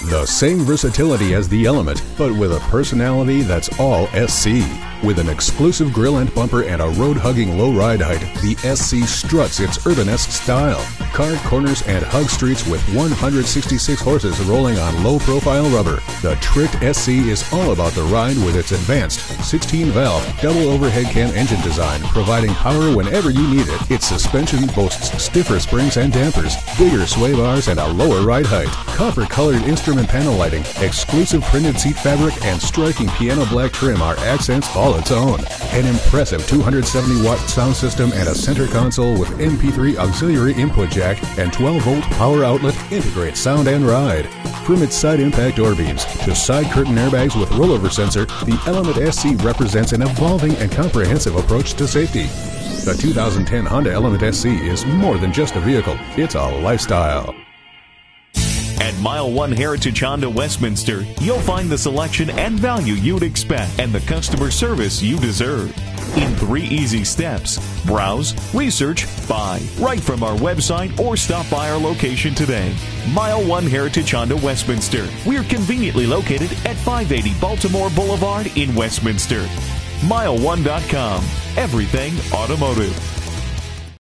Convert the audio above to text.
The same versatility as the Element, but with a personality that's all SC. With an exclusive grille and bumper and a road-hugging low ride height, the SC struts its urbanesque style. Carved corners and hug streets with 166 horses rolling on low-profile rubber. The Tricked SC is all about the ride with its advanced 16-valve double overhead cam engine design, providing power whenever you need it. Its suspension boasts stiffer springs and dampers, bigger sway bars, and a lower ride height. Copper-colored instrument panel lighting, exclusive printed seat fabric, and striking piano black trim are accents all its own. An impressive 270-watt sound system and a center console with MP3 auxiliary input jack and 12-volt power outlet integrate sound and ride. From its side impact door beams to side curtain airbags with rollover sensor, the Element SC represents an evolving and comprehensive approach to safety. The 2010 Honda Element SC is more than just a vehicle, it's a lifestyle. At Mile 1 Heritage Honda Westminster, you'll find the selection and value you'd expect and the customer service you deserve. In 3 easy steps: browse, research, buy, right from our website or stop by our location today. Mile 1 Heritage Honda Westminster. We're conveniently located at 580 Baltimore Boulevard in Westminster. Mile1.com. Everything automotive.